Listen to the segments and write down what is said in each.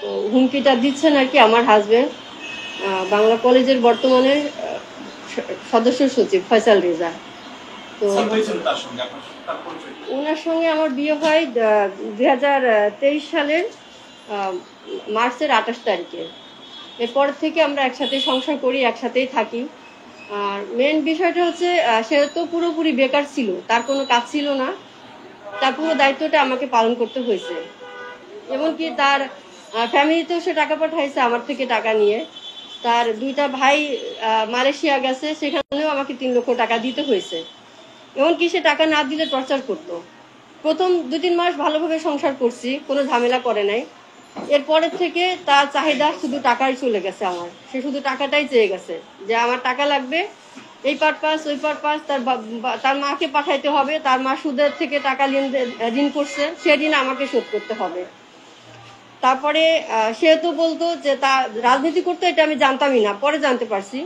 তো হুমকিটা দিচ্ছেন আর কি আমার হাজবেন্ড, বাংলা কলেজের বর্তমানে সদস্য সচিব ফয়সাল রেজা। তো ওনার সঙ্গে আমার বিয়ে হয় 2023 সালের মার্চের 28 তারিখে। এরপর থেকে আমরা একসাথে সংসার করি, একসাথেই থাকি। আর মেন বিষয়টা হচ্ছে সে তো পুরোপুরি বেকার ছিল, তার কোনো কাজ ছিল না, তার পুরো দায়িত্বটা আমাকে পালন করতে হয়েছে। এমনকি তার ফ্যামিলিতেও সে টাকা পাঠাইছে আমার থেকে টাকা নিয়ে। তার 2টা ভাই মালয়েশিয়া গেছে, সেখানেও আমাকে 3 লক্ষ টাকা দিতে হয়েছে। এমনকি সে টাকা না দিলে টর্চার করতো। প্রথম 2-3 মাস ভালোভাবে সংসার করছি, কোনো ঝামেলা করে নাই। এরপরের থেকে তার চাহিদা শুধু টাকাই চলে গেছে আমার, সে শুধু টাকাটাই চেয়ে গেছে যে আমার টাকা লাগবে, এই পারপাস ওই পারপাস। তার মাকে পাঠাইতে হবে, তার মা সুদের থেকে টাকা ঋণ করছে, সে ঋণ আমাকে শোধ করতে হবে। তারপরে সে তো বলতো যে তা রাজনীতি করতে, এটা আমি জানতামই না, পরে জানতে পারছি।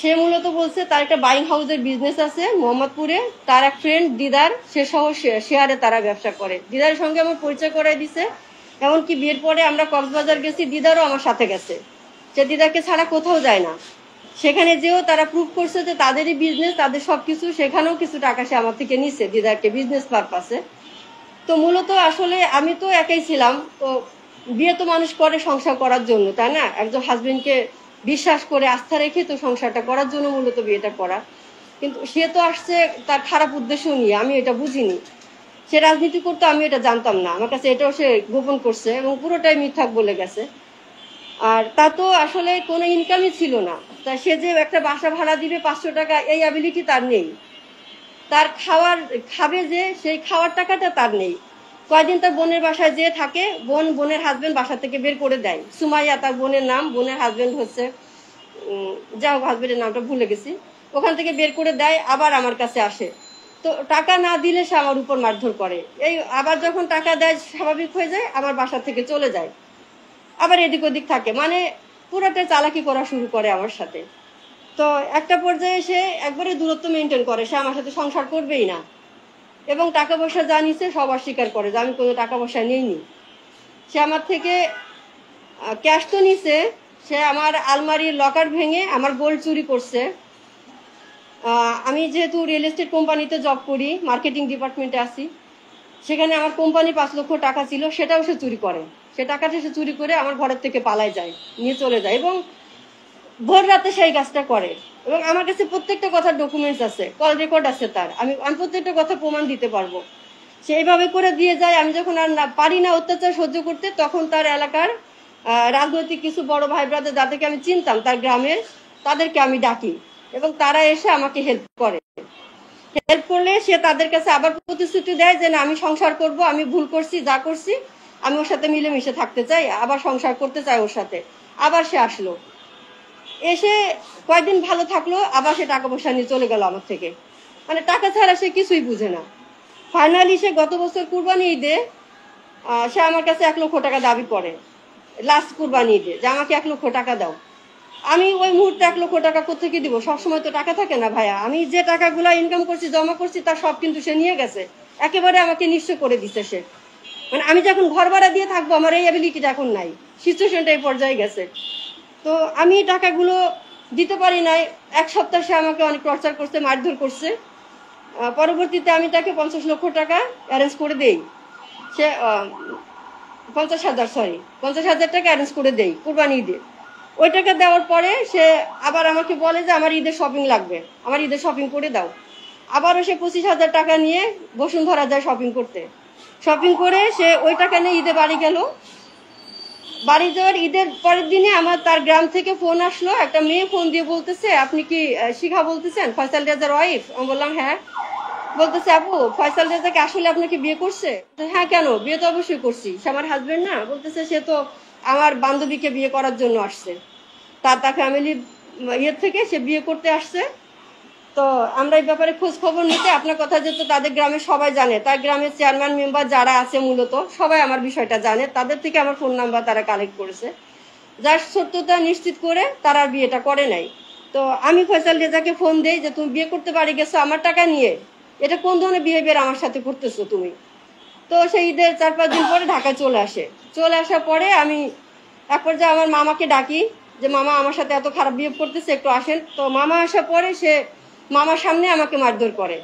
সে মূলত বলছে তার একটা বাইং হাউসের বিজনেস আছে মোহাম্মদপুরে, তার এক ফ্রেন্ড দিদার, সে সহ শেয়ারে তারা ব্যবসা করে। দিদারের সঙ্গে আমার পরিচয় করাই দিছে। এমনকি বিয়ের পরে আমরা কক্সবাজার গেছি, দিদারও আমার সাথে গেছে, সে দিদারকে ছাড়া কোথাও যায় না। সেখানে যেও তারা প্রুভ করছে যে তাদেরই বিজনেস, তাদের সবকিছু, সেখানেও কিছু টাকা সে আমার থেকে নিছে দিদারকে বিজনেস পারপাসে। তো মূলত আসলে আমি তো একাই ছিলাম, তো বিয়ে তো মানুষ করে সংসার করার জন্য, তাই না? একজন হাজবেন্ডকে বিশ্বাস করে আস্থা রেখে তো সংসারটা করার জন্য মূলত বিয়েটা করা। কিন্তু সে তো আসছে তার খারাপ উদ্দেশ্য নিয়ে, আমি এটা বুঝিনি। সে রাজনীতি করতো, আমি এটা জানতাম না, আমার কাছে এটাও সে গোপন করছে এবং পুরোটাই মিথ্যাক বলে গেছে। আর তা তো আসলে কোনো ইনকামই ছিল না। তা সে যে একটা বাসা ভাড়া দিবে 500 টাকা, এই অ্যাবিলিটি তার নেই। তার খাবে যে সেই খাওয়ার টাকাটা তার নেই। কয়দিন তার বোনের বাসায় যেয়ে থাকে, বোনের হাজবেন্ড বাসা থেকে বের করে দেয়। সুমাইয়া তার বোনের নাম, বোনের হাজবেন্ড হচ্ছে যা হোক, হাজবেন্ডের নামটা ভুলে গেছি। ওখান থেকে বের করে দেয়, আবার আমার কাছে আসে। তো টাকা না দিলে সে আমার উপর মারধর করে। এই আবার যখন টাকা দেয়, স্বাভাবিক হয়ে যায়, আমার বাসা থেকে চলে যায়, আবার এদিক ওদিক থাকে, মানে পুরোটা চালাকি করা শুরু করে আমার সাথে। তো একটা পর্যায়ে সে একবারে দূরত্ব মেনটেন করে, সে আমার সাথে সংসার করবেই না। এবং টাকা পয়সা যা নিছে সব অস্বীকার করে যে আমি কোনো টাকা পয়সা নিইনি। সে আমার থেকে ক্যাশ তো নিছে, সে আমার আলমারির লকার ভেঙে আমার গোল্ড চুরি করছে। আমি যেহেতু রিয়েল এস্টেট কোম্পানিতে জব করি, মার্কেটিং ডিপার্টমেন্টে আছি, সেখানে আমার কোম্পানি 5 লক্ষ টাকা ছিল, সেটাও সে চুরি করে। সে টাকাটা সে চুরি করে আমার ঘরের থেকে পালায় যায়, নিয়ে চলে যায়, এবং ভোর রাতে সেই কাজটা করে। এবং আমার কাছে প্রত্যেকটা কথার ডকুমেন্টস আছে, কল রেকর্ড আছে তার, আমি প্রত্যেকটা কথা প্রমাণ দিতে পারবো। সেইভাবে করে দিয়ে যায়। আমি যখন আর পারি না অত্যাচার সহ্য করতে, তখন তার এলাকার রাজনৈতিক কিছু বড় ভাই ব্রাদার, যাদেরকে আমি চিনতাম তার গ্রামের, তাদেরকে আমি ডাকি এবং তারা এসে আমাকে হেল্প করে। হেল্প করলে সে তাদের কাছে আবার প্রতিশ্রুতি দেয় যে না, আমি সংসার করব, আমি ভুল করছি, যা করছি আমি ওর সাথে মিলেমিশে থাকতে চাই, আবার সংসার করতে চাই ওর সাথে। আবার সে আসলো, এসে কয়েকদিন ভালো থাকলো, আবার সে টাকা পয়সা নিয়ে চলে গেল আমার থেকে। মানে টাকা ছাড়া সে কিছুই বুঝে না। ফাইনালি সে গত বছর কুরবানি ঈদে সে আমার কাছে 1 লক্ষ টাকা দাবি করে, লাস্ট কুরবানি ঈদে, যে আমাকে 1 লক্ষ টাকা দাও। আমি ওই মুহূর্তে 1 লক্ষ টাকা কোথেকে দিব? সবসময় তো টাকা থাকে না ভাইয়া। আমি যে টাকাগুলো ইনকাম করছি, জমা করছি, তার সব কিন্তু সে নিয়ে গেছে, একেবারে আমাকে নিঃস্ব করে দিচ্ছে সে। মানে আমি যখন ঘর ভাড়া দিয়ে থাকবো, আমার এই অ্যাবিলিটিটা এখন নাই, সিচুয়েশনটা এই পর্যায়ে গেছে। তো আমি টাকাগুলো দিতে পারি নাই। 1 সপ্তাহ সে আমাকে অনেক টর্চার করছে, মারধর করছে। পরবর্তীতে আমি তাকে 50 লক্ষ টাকা অ্যারেঞ্জ করে দেই। সে 50,000 টাকা অ্যারেঞ্জ করে দেই কুরবানি ঈদে। ওই টাকা দেওয়ার পরে সে আবার আমাকে বলে যে আমার ঈদের শপিং লাগবে, আমার ঈদের শপিং করে দাও। আবারও সে 25,000 টাকা নিয়ে বসুন্ধরা যায় শপিং করতে। শপিং করে সে ওই টাকা নিয়ে ঈদে বাড়ি গেল। বাড়ি যাওয়ার ঈদের পরের দিনে আমার তার গ্রাম থেকে ফোন আসলো, একটা মেয়ে ফোন দিয়ে বলতেছে, আপনি কি শিখা বলতেছেন, ফয়সাল রেজার ওয়াইফ? আমি বললাম হ্যাঁ। বলতেছে, আপু ফয়সাল রেজাকে আসলে আপনাকে বিয়ে করছে? হ্যাঁ, কেন? বিয়ে তো অবশ্যই করছি, সে আমার হাজবেন্ড না। বলতেছে, সে তো আমার বান্ধবীকে বিয়ে করার জন্য আসছে, তার ফ্যামিলির ইয়ের থেকে সে বিয়ে করতে আসছে। তো আমরা এই ব্যাপারে খোঁজ খবর নিতে, আপনার কথা যেহেতু তাদের গ্রামে সবাই জানে, তার গ্রামের চেয়ারম্যান মেম্বার যারা আছে মূলত সবাই আমার বিষয়টা জানে, তাদের থেকে আমার ফোন নাম্বার তারা কালেক্ট করেছে, যার সত্যতা নিশ্চিত করে তারা বিয়েটা করে নাই। তো আমি ফয়সাল রেজাকে ফোন দেই যে তুমি বিয়ে করতে বাড়ি গেছো আমার টাকা নিয়ে, এটা কোন ধরনের বিহেভিয়ার আমার সাথে করতেছো তুমি? তো সেই ঈদের 4-5 দিন পরে ঢাকায় চলে আসার পরে আমি এক পর্যায়ে আমার মামাকে ডাকি যে মামা আমার সাথে এত খারাপ বিহেভ করতেছে, একটু আসেন। তো মামা আসার পরে সে মামার সামনে আমাকে মারধর করে,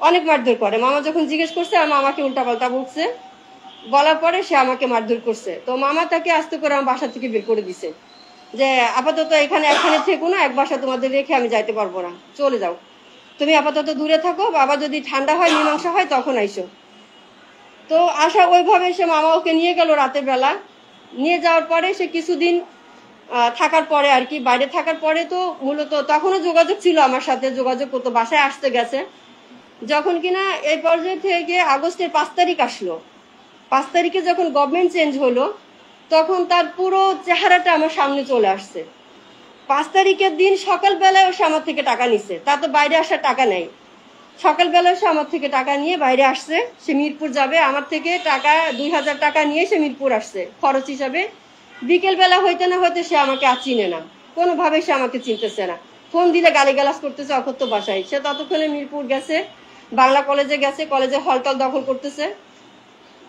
অনেক মারধর করে। মামা যখন জিজ্ঞেস করছে আর মামাকে উল্টাপাল্টা বলছে, বলার পরে সে আমাকে মারধর করছে। তো মামা তাকে আস্তে করে আমার বাসা থেকে বের করে দিছে যে আপাতত এখানে থেকো না, এক বাসা তোমাদের রেখে আমি যাইতে পারবো না, চলে যাও, তুমি আপাতত দূরে থাকো, বাবা যদি ঠান্ডা হয় মীমাংসা হয় তখন আইসো। তো আশা ওইভাবে সে মামা ওকে নিয়ে গেল রাতের বেলা। নিয়ে যাওয়ার পরে সে কিছুদিন থাকার পরে আর কি, বাইরে থাকার পরে তো মূলত তখনও যোগাযোগ ছিল আমার সাথে, যোগাযোগ করতো, বাসায় আসতে গেছে। যখন কিনা এই পর্যায়ে থেকে আগস্টের 5 তারিখ আসলো, 5 তারিখে যখন গভর্নমেন্ট চেঞ্জ হলো তখন তার পুরো চেহারাটা আমার সামনে চলে আসছে। 5 তারিখের দিন সকালবেলায় সে আমার থেকে টাকা নিছে, তা তো বাইরে আসার টাকা নেই। সকালবেলায় সে আমার থেকে টাকা নিয়ে বাইরে আসছে, সে মিরপুর যাবে, আমার থেকে টাকা 2000 টাকা নিয়ে সে মিরপুর আসছে খরচ হিসাবে। বিকেলবেলা হইতে না হইতে সে আমাকে আর চিনে না, কোনোভাবে সে আমাকে চিনতেছে না। ফোন দিলে গালিগালাজ করতেছে অকথ্য ভাষায়। সে ততক্ষণে মিরপুর গেছে, বাংলা কলেজে গেছে, কলেজে হলটল দখল করতেছে,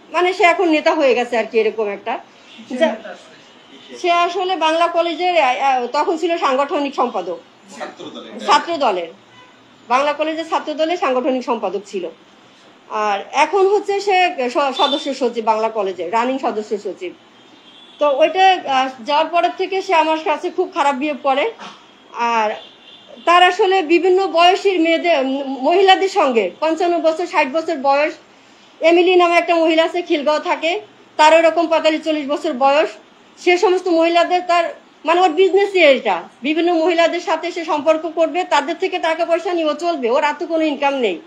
মানে সে এখন নেতা হয়ে গেছে আর কি, এরকম একটা। সে আসলে বাংলা কলেজের তখন ছিল সাংগঠনিক সম্পাদক, ছাত্র দলের, বাংলা কলেজের ছাত্র দলের সাংগঠনিক সম্পাদক ছিল। আর এখন হচ্ছে সে সদস্য সচিব, বাংলা কলেজের রানিং সদস্য সচিব। তো ওইটা যাওয়ার পরের থেকে সে আমার কাছে খুব খারাপ বিহেভ করে। আর তার আসলে বিভিন্ন বয়সীর মহিলাদের সঙ্গে 55 বছর 60 বছর বয়স, এমিলি নামে একটা মহিলা আছে, খিলগাঁও থাকে, তার ওরকম 45-40 বছর বয়স। সে সমস্ত মহিলাদের তার মানে ওর বিজনেস এটা, বিভিন্ন মহিলাদের সাথে সে সম্পর্ক করবে, তাদের থেকে টাকা পয়সা নিয়ে ও চলবে, ওর আর তো কোনো ইনকাম নেই।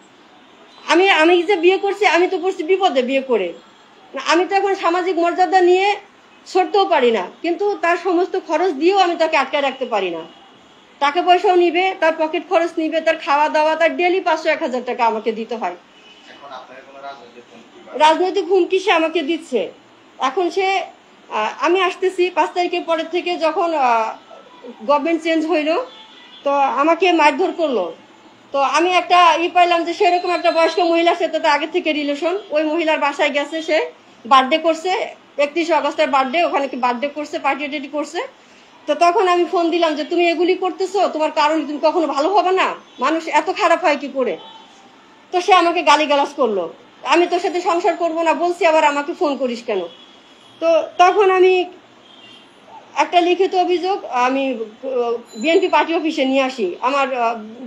আমি যে বিয়ে করছি, আমি তো করছি বিপদে বিয়ে করে, আমি তো এখন সামাজিক মর্যাদা নিয়ে সরতেও পারি না, কিন্তু তার সমস্ত খরচ দিয়েও আমি তাকে আটকায় রাখতে পারি না। টাকা পয়সাও নিবে, তার পকেট খরচ নিবে, তার খাওয়া দাওয়া, তার ডেলি 500-1000 টাকা আমাকে দিতে হয়। রাজনৈতিক হুমকি সে আমাকে দিচ্ছে। এখন সে আমি আসতেছি 5 তারিখের পরের থেকে যখন গভর্নমেন্ট চেঞ্জ হইলো, তো আমাকে মারধর করলো। তো আমি একটা পাইলাম যে সেরকম একটা বয়স্ক মহিলার সাথে তো আগে থেকে রিলেশন, ওই মহিলার বাসায় গেছে, সে বার্থডে করছে, 31 আগস্টের বার্থডে, ওখানে কি বার্থডে করছে, পার্টি টাটি করছে। তো তখন আমি ফোন দিলাম যে তুমি এগুলি করতেছো, তোমার কারণে তুমি কখনো ভালো হবে না, মানুষ এত খারাপ হয় কি করে। তো সে আমাকে গালিগালাজ করলো, আমি তোর সাথে সংসার করবো না বলছি, আবার আমাকে ফোন করিস কেন। তো তখন আমি একটা লিখিত অভিযোগ আমি বিএনপি পার্টি অফিসে নিয়ে আসি, আমার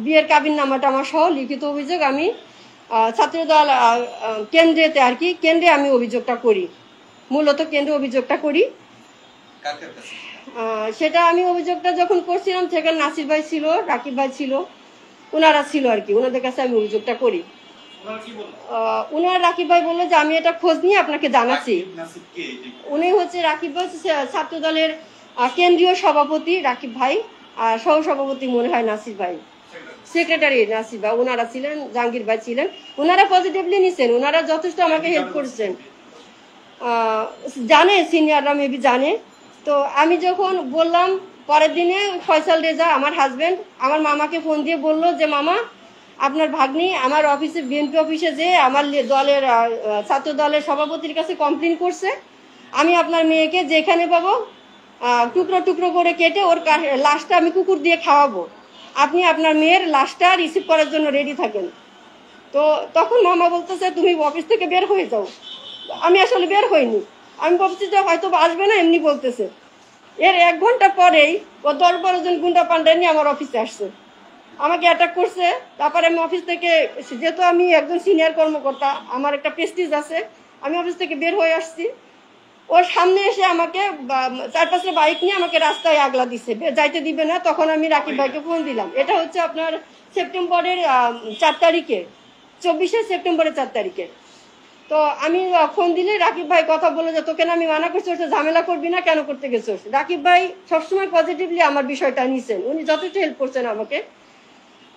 বিয়ের কাবিননামাটা আমার সহ লিখিত অভিযোগ আমি ছাত্রদল কেন্দ্রেতে আর কি, কেন্দ্রে আমি অভিযোগটা করি, মূলত কেন্দ্রে অভিযোগটা করি। সেটা আমি অভিযোগটা যখন করছিলাম সেখানে নাসির ভাই ছিল, রাকিব ভাই ছিল, ওনারা ছিল আর কি, ওনাদের কাছে আমি অভিযোগটা করি। রাকিব ভাই বললো যে আমি এটা খোঁজ নিয়ে আপনাকে জানাচ্ছি। উনি হচ্ছে রাকিব ভাই ছাত্র দলের কেন্দ্রীয় সভাপতি রাকিব ভাই, আর সহ সভাপতি মনে হয় নাসির ভাই, সেক্রেটারি নাসির ভাই, ওনারা ছিলেন, জাহাঙ্গীর ভাই ছিলেন। ওনারা পজিটিভলি নিছেন, ওনারা যথেষ্ট আমাকে হেল্প করেছেন, জানে সিনিয়ররা মেবি জানে। তো আমি যখন বললাম, পরের দিনে ফয়সাল রেজা আমার হাজবেন্ড আমার মামাকে ফোন দিয়ে বললো যে মামা আপনার ভাগ্নি আমার অফিসে, বিএনপি অফিসে যে আমার দলের ছাত্র দলের সভাপতির কাছে কমপ্লেন করছে, আমি আপনার মেয়েকে যেখানে পাবো টুকরো টুকরো করে কেটে ওর লাশটা আমি কুকুর দিয়ে খাওয়াবো, আপনি আপনার মেয়ের লাশটা রিসিভ করার জন্য রেডি থাকেন। তো তখন মামা বলতেছে তুমি অফিস থেকে বের হয়ে যাও। আমি আসলে বের হইনি, আমি ভাবছি যে হয়তো আসবে না, এমনি বলতেছে। এর 1 ঘন্টা পরেই ও 10-12 জন গুন্ডা পান্ডা নিয়ে আমার অফিসে আসছে, আমাকে অ্যাটাক করছে। তারপরে আমি অফিস থেকে, যেহেতু আমি একজন সিনিয়র কর্মকর্তা, আমার একটা প্রেস্টিজ আছে, আমি অফিস থেকে বের হয়ে আসছি। ওর সামনে এসে আমাকে 4-5টা বাইক নিয়ে আমাকে রাস্তায় আগলা দিছে, যাইতে দিবে না। তখন আমি রাকিব ভাইকে ফোন দিলাম, এটা হচ্ছে আপনার সেপ্টেম্বরের 4 তারিখে, 24শে সেপ্টেম্বরের 4 তারিখে। তো আমি ফোন দিলে রাকিব ভাই কথা বলে যে তোকে না আমি মানা করছি, ওটা ঝামেলা করবি না, কেন করতে গেছিস। রাকিব ভাই সবসময় পজিটিভলি আমার বিষয়টা নিছেন, উনি যথেষ্ট হেল্প করছেন আমাকে।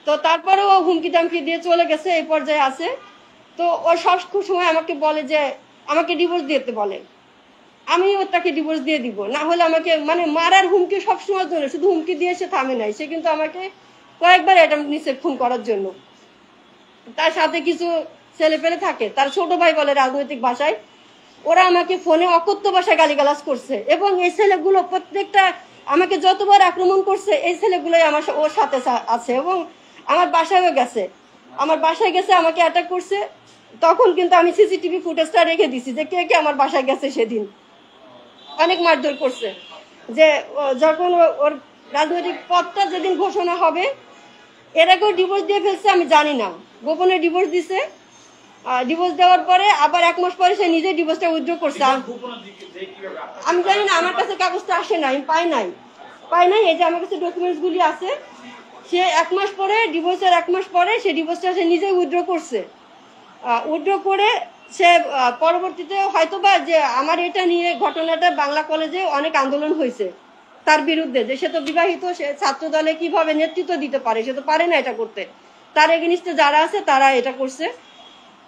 তো তারপরেও হুমকি টামকি দিয়ে চলে গেছে, এই পর্যায়ে আছে। তো ও সব সময় আমাকে বলে যে আমাকে ডিভোর্স দিতে বলে, আমি ওর তাকে ডিভোর্স দিয়ে দিব, না হলে আমাকে মানে মারার হুমকি সবসময় জন্য, শুধু হুমকি দিয়ে সে থামে নাই, সে কিন্তু আমাকে কয়েকবার অ্যাটেম্প নিছে খুন করার জন্য। তার সাথে কিছু ছেলে পেলে থাকে, তার ছোট ভাই বলে রাজনৈতিক ভাষায়, ওরা আমাকে ফোনে অকথ্য ভাষায় গালিগালাজ করছে। এবং এই ছেলেগুলো প্রত্যেকটা আমাকে যতবার আক্রমণ করছে, এই ছেলেগুলোই আমার ওর সাথে আছে এবং আমার বাসায়ও গেছে। আমার বাসায় গেছে, আমাকে অ্যাটাক করছে। তখন কিন্তু আমি সিসিটিভি ফুটেজটা রেখে দিছি যে কে কে আমার বাসায় গেছে। সেদিন অনেক মারধর করছে। যে যখন ওর রাজনৈতিক পদটা যেদিন ঘোষণা হবে, এর আগেও ডিভোর্স দিয়ে ফেলছে, আমি জানি না, গোপনে ডিভোর্স দিছে। ডিভোর্স দেওয়ার পরে আবার 1 মাস পরে সে নিজে ডিভোর্সটা উইথড্র করছে। আমি জানি না, আমার কাছে কাগজটা আসে নাই, আমি পাই নাই। এই যে আমার কাছে ডকুমেন্টসগুলি আছে। সে 1 মাস পরে, ডিভোর্সের 1 মাস পরে সে ডিভোর্সটা সে নিজে উইথড্র করছে। উইথড্র করে সে পরবর্তীতে হয়তোবা যে আমার এটা নিয়ে ঘটনাটা বাংলা কলেজে অনেক আন্দোলন হয়েছে তার বিরুদ্ধে, যে সে তো বিবাহিত, সে ছাত্র দলে কিভাবে নেতৃত্ব দিতে পারে, সে তো পারে না এটা করতে। তার এগেনিস্টে যারা আছে তারা এটা করছে।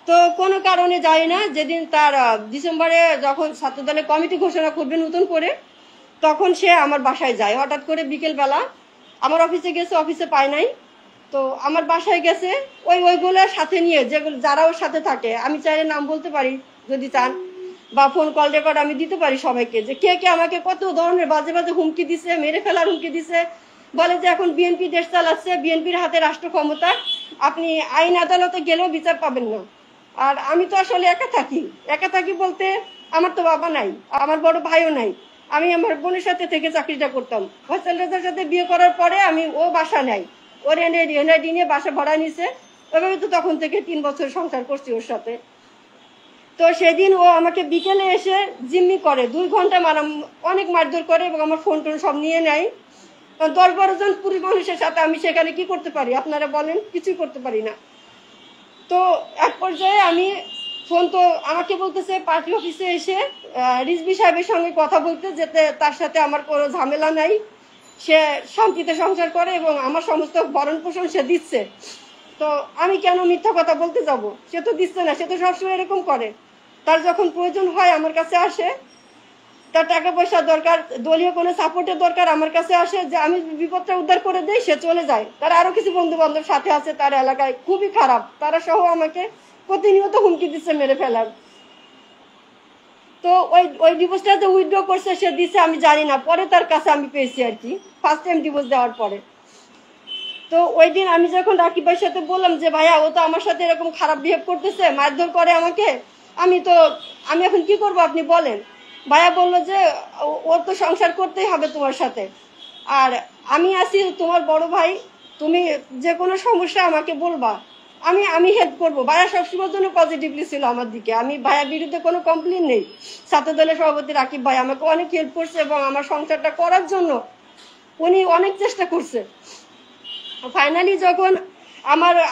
তো কোনো কারণে যাই না, যেদিন তার ডিসেম্বরে যখন ছাত্র দলের কমিটি ঘোষণা করবে নতুন করে, তখন সে আমার বাসায় যায়। হঠাৎ করে বিকেলবেলা আমার অফিসে গেছে, অফিসে পায় নাই, তো আমার বাসায় গেছে। ওইগুলোর সাথে নিয়ে যেগুলো যারা ওর সাথে থাকে, আমি চাইলে নাম বলতে পারি যদি চান, বা ফোন কল রেকর্ড আমি দিতে পারি সবাইকে, যে কে কে আমাকে কত ধরনের বাজে বাজে হুমকি দিছে, মেরে ফেলার হুমকি দিছে। বলে যে এখন বিএনপি দেশ চালাচ্ছে, বিএনপির হাতে রাষ্ট্র ক্ষমতা, আপনি আইন আদালতে গেলেও বিচার পাবেন না। আর আমি তো আসলে একা থাকি বলতে আমার তো বাবা নাই, আমার বড় ভাইও নাই। আমি আমার বোনের সাথে থেকে চাকরিটা করতাম। ফয়সাল রেজার সাথে বিয়ে করার পরে ও বাসা নাই, ওর এনআইডি নিয়ে বাসা ভাড়া নিছে। ওইভাবে তো তখন থেকে 3 বছর সংসার করছি ওর সাথে। তো সেদিন ও আমাকে বিকেলে এসে জিম্মি করে, 2 ঘন্টা অনেক মারধর করে এবং আমার ফোন টোন সব নিয়ে নেয়। 10-12 জন পুরুষ মানুষের সাথে আমি সেখানে কি করতে পারি আপনারা বলেন? কিছুই করতে পারি না। তো এক পর্যায়ে আমি ফোন, তো আমাকে বলতেছে পার্টি অফিসে এসে রিজভী সাহেবের সঙ্গে কথা বলতে, যেতে তার সাথে আমার কোনো ঝামেলা নাই, সে শান্তিতে সংসার করে এবং আমার সমস্ত ভরণ পোষণ সে দিচ্ছে। তো আমি কেন মিথ্যা কথা বলতে যাব? সে তো দিচ্ছে না, সে তো সবসময় এরকম করে। তার যখন প্রয়োজন হয় আমার কাছে আসে, তার টাকা পয়সা দরকার, দলীয় কোনো সাপোর্টের দরকার, আমার কাছে আসে, যে আমি বিপদটা উদ্ধার করে দেই, সে চলে যায়। তার আরো কিছু বন্ধু বান্ধব সাথে আছে তার এলাকায়, খুবই খারাপ, তারা সহ আমাকে প্রতিনিয়ত হুমকি দিচ্ছে মেরে ফেলার। তো ওই ডিভোর্সটা যে উইথড্র করছে সে দিছে আমি জানি না, পরে তার কাছে আমি পেয়েছি আর কি, ফার্স্ট টাইম ডিভোর্স দেওয়ার পরে। তো ওই দিন আমি যখন রাকিব ভাইয়ের সাথে বললাম যে ভাইয়া ও তো আমার সাথে এরকম খারাপ বিহেভ করতেছে, মারধর করে আমাকে, আমি এখন কি করব আপনি বলেন। ভাইয়া বললো যে ও তো সংসার করতেই হবে তোমার সাথে, আর আমি আছি তোমার বড় ভাই, তুমি যে কোনো সমস্যা আমাকে বলবা, আমি হেল্প করবো। ভাইয়া সবসময়ের জন্য পজিটিভলি ছিল আমার দিকে, আমি ভাইয়ার বিরুদ্ধে কোনো কমপ্লেন নেই। ছাত্র দলের সভাপতি রাকিব ভাই আমাকে অনেক হেল্প করছে এবং আমার সংসারটা করার জন্য উনি অনেক চেষ্টা করছে। ফাইনালি যখন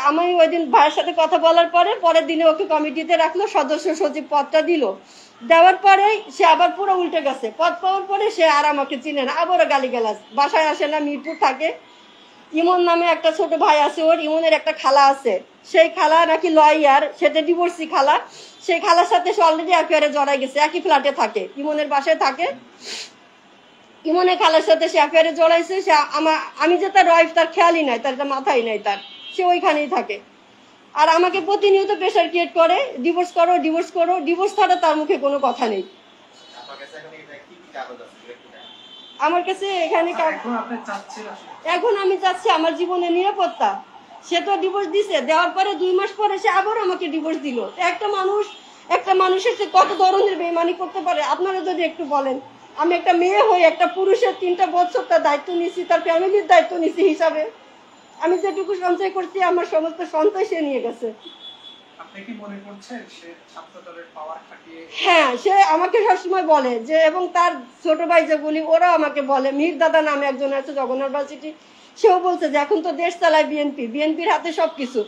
আমি ওই দিন ভাইয়ের সাথে কথা বলার পরের দিনে ওকে কমিটিতে রাখলো, সদস্য সচিব পদটা দিল। দেওয়ার পরে সে আবার পুরো উল্টে গেছে। পদ পাওয়ার পরে সে আর আমাকে চিনে না, আবারও গালিগালাজ, বাসায় আসে না, মিরপুর থাকে। ইমন নামে একটা ছোট ভাই আছে ওর, ইমনের একটা খালা আছে, সেই খালা নাকি লয়ার, সেটা ডিভোর্সি খালা। সেই খালার সাথে সে অলরেডি অ্যাফেয়ারে জড়াই গেছে, একই ফ্ল্যাটে থাকে, ইমনের বাসায় থাকে। ইমনের খালার সাথে সে অ্যাফেয়ারে জড়াইছে। সে আমি যে তার ওয়াইফ তার খেয়ালই নাই, তার মাথায় নাই তার, সে ওইখানেই থাকে। আর আমাকে প্রতিনিয়ত প্রেশার ক্রিয়েট করে, ডিভোর্স করো ডিভোর্স করো, ডিভোর্স ছাড়া তার মুখে কোনো কথা নেই। আমার কাছে এখানে এখন আমি চাচ্ছি আমার জীবনের নিরাপত্তা। সে তো ডিভোর্স দিছে, দেওয়ার পরে 2 মাস পরে সে আবার আমাকে ডিভোর্স দিল। একটা মানুষের সে কত ধরনের বেইমানি করতে পারে আপনারা যদি একটু বলেন। আমি একটা মেয়ে হয়ে একটা পুরুষের 3টা বছর তার দায়িত্ব নিয়েছি, তার ফ্যামিলির দায়িত্ব নিয়েছি হিসাবে। আমি যেটুকু সঞ্চয় করছি আমার সমস্ত সঞ্চয় সে নিয়ে গেছে। আপনি কি মনে করছেন সে ছাত্র দলের পাওয়ার খাটিয়ে? হ্যাঁ, সে আমাকে সবসময় বলে যে, এবং তার ছোট ভাই যেগুলি ওরা আমাকে বলে, মীর দাদা নামে একজন আছে জগন্নাথ ভার্সিটি, সেও বলছে যে এখন তো দেশ চালায় বিএনপির হাতে সবকিছু,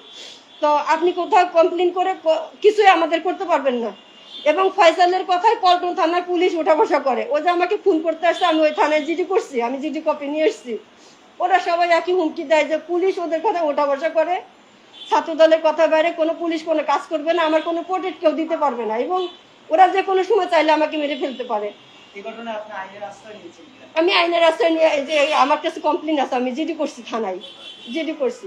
তো আপনি কোথাও কমপ্লেন করে কিছুই আমাদের করতে পারবেন না। এবং ফয়সালের কথায় পল্টন থানার পুলিশ উঠা বসা করে। ও যে আমাকে ফোন করতে আসছে, আমি ওই থানায় জিডি করছি, আমি জিডি কপি নিয়ে এসেছি। ওরা সবাই একই হুমকি দেয় যে পুলিশ ওদের কথা উঠা বসা করে, ছাত্র দলের কথা বাইরে কোনো পুলিশ কোনো কাজ করবে না, আমার কোনো প্রোটেক্ট কেউ দিতে পারবে না, এবং ওরা যে কোনো সময় চাইলে আমাকে মেরে ফেলতে পারে। আমি আইনের আশ্রয় নিয়ে, যে আমার কাছে কমপ্লেন আছে, আমি জিডি করছি, থানায় জিডি করছি।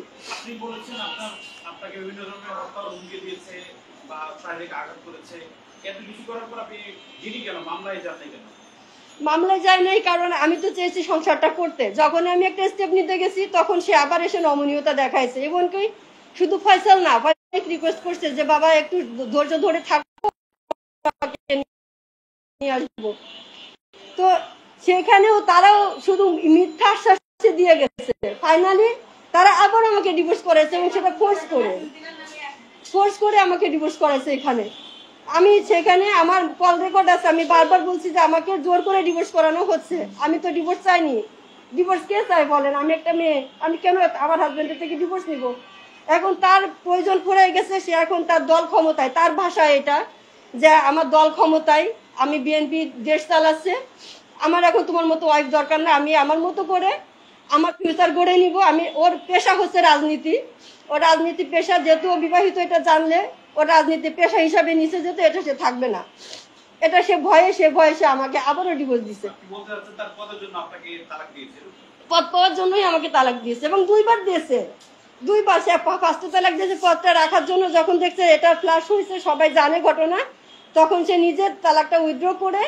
বা শারীরিক আঘাত করেছে, এত কিছু করার পর আপনি জিডি কেন মামলায় যান নাই কেন? মামলায় যায় নাই কারণ আমি তো চেয়েছি সংসারটা করতে। যখন আমি একটা স্টেপ নিতে গেছি তখন সে আবার এসে নমনীয়তা দেখাইছে, এমনকি শুধু ফয়সাল না, রিকোয়েস্ট করছে যে বাবা একটু ধৈর্য ধরে থাকো, নিয়ে আসবো। তো সেখানেও তারাও শুধু মিথ্যা আশ্বাস দিয়ে গেছে। ফাইনালি তারা আবার আমাকে ডিভোর্স করেছে এবং সেটা ফোর্স করে আমাকে ডিভোর্স করেছে। এখানে আমি সেখানে আমার কল রেকর্ড আছে, আমি বারবার বলছি যে আমাকে জোর করে ডিভোর্স করানো হচ্ছে। আমি তো ডিভোর্স চাইনি। ডিভোর্স কে চাই বলেন? আমি একটা মেয়ে, আমি কেন আমার হাজবেন্ডের থেকে ডিভোর্স নিব? এখন তার প্রয়োজন পড়ে গেছে, সে এখন তার দল ক্ষমতায়, তার ভাষা এটা যে আমার দল ক্ষমতায়, আমি বিএনপি দেশ চালাচ্ছে, আমার এখন তোমার মতো ওয়াইফ দরকার না, আমি আমার মতো করে আমার ফিউচার গড়ে নিব। আমি, ওর পেশা হচ্ছে রাজনীতি, ও রাজনীতি পেশা, যেহেতু ও বিবাহিত, এটা জানলে ও রাজনীতি পেশা হিসাবে নিচে যেত, এটা সে থাকবে না। এটা সে ভয়ে সে আমাকে আবারও ডিভোর্স দিছে। বলতে চাচ্ছেন তার পদের জন্য আপনাকে তালাক দিয়েছে? পদ পাওয়ার জন্যই আমাকে তালাক দিয়েছে এবং 2বার দিয়েছে। 2বার। সে ফার্স্টে তালাক দিয়েছে পদটা রাখার জন্য, যখন দেখছে এটা ফ্লাশ হয়েছে, সবাই জানে ঘটনা, তখন সে নিজের তালাকটা উইথড্র করে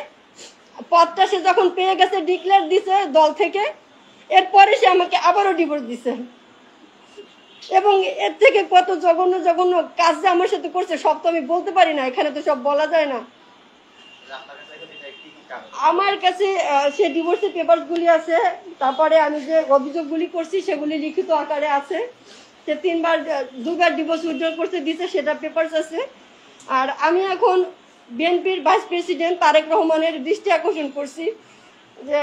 পদটা সে যখন পেয়ে গেছে ডিক্লেয়ার দিছে দল থেকে, এরপরে সে আমাকে আবারও ডিভোর্স দিছে। এবং এর থেকে কত জঘন্য জঘন্য কাজ যে আমার সাথে করছে সব তো আমি বলতে পারি না, এখানে তো সব বলা যায় না। আমার কাছে সে ডিভোর্সের পেপারসগুলি আছে, তারপরে আমি যে অভিযোগগুলি করছি সেগুলি লিখিত আকারে আছে। সে 2বার ডিভোর্স উইথড্র করতে দিতে, সেটা পেপারস আছে। আর আমি এখন বিএনপির ভাইস প্রেসিডেন্ট তারেক রহমানের দৃষ্টি আকর্ষণ করছি যে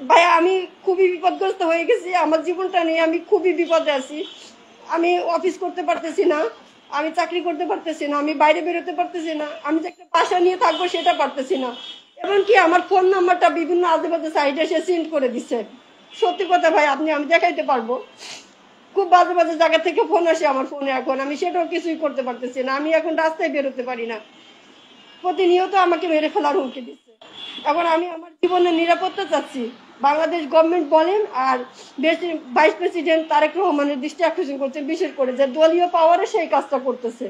ভাইয়া, আমি খুবই বিপদগ্রস্ত হয়ে গেছি, আমার জীবনটা নিয়ে আমি খুবই বিপদে আছি। আমি অফিস করতে পারতেছি না, আমি চাকরি করতে পারতেছি না, আমি বাইরে বেরোতে পারতেছি না, আমি যে একটা বাসা নিয়ে থাকবো সেটা পারতেছি না। এমনকি আমার ফোন নাম্বারটা বিভিন্ন আজেবাজে সাইডে সে সেন্ড করে দিচ্ছে। সত্যি কথা ভাই, আমি দেখাইতে পারবো, খুব বাজে বাজে জায়গা থেকে ফোন আসে আমার ফোনে। এখন আমি সেটাও কিছুই করতে পারতেছি না, আমি এখন রাস্তায় বেরোতে পারি না, প্রতিনিয়ত আমাকে মেরে ফেলার হুমকি দিচ্ছে। এখন আমি আমার জীবনের নিরাপত্তা চাচ্ছি, বাংলাদেশ গভর্নমেন্ট বলেন আর ভাইস প্রেসিডেন্ট তারেক রহমানের দৃষ্টি আকর্ষণ করছে, বিশেষ করে যে দলীয় পাওয়ারে সেই কাজটা করতেছে।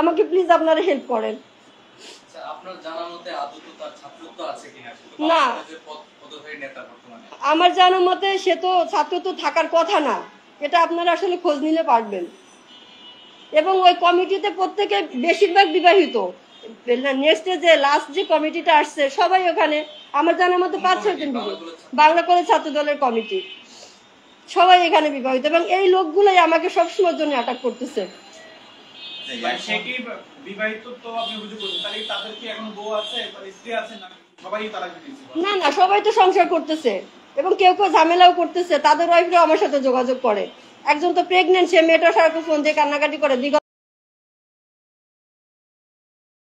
আমাকে প্লিজ আপনারা হেল্প করেন। আপনার জানার মতে আদৌ তার ছাত্রত্ব আছে কিনা? না, পদধারী নেতা বর্তমানে আমার জানার মতে সে তো ছাত্র তো থাকার কথা না, এটা আপনারা আসলে খোঁজ নিলে পারবেন। এবং ওই কমিটিতে প্রত্যেকে বেশিরভাগ বিবাহিত। নেক্সটে যে লাস্ট যে কমিটিটা আসছে সবাই ওখানে, আমার জানার মতো 5-6 জন বাংলা কলেজ ছাত্র দলের কমিটি, সবাই এখানে বিবাহিত। এবং এই লোকগুলোই আমাকে সবসময়ের জন্য অ্যাটাক করতেছে। সে কি বিবাহিত? তো আপনি অভিযোগ করছেন, তাহলে তাদের কি এখনো বউ আছে, স্ত্রী আছে, না সবাই তালাক দিয়েছে? না, সবাই তো সংসার করতেছে এবং কেউ কেউ ঝামেলাও করতেছে, তাদের ওয়াইফরাও আমার সাথে যোগাযোগ করে। একজন তো প্রেগনেন্ট, সে মেয়েটা সারাক্ষণ ফোন দিয়ে কান্নাকাটি করে।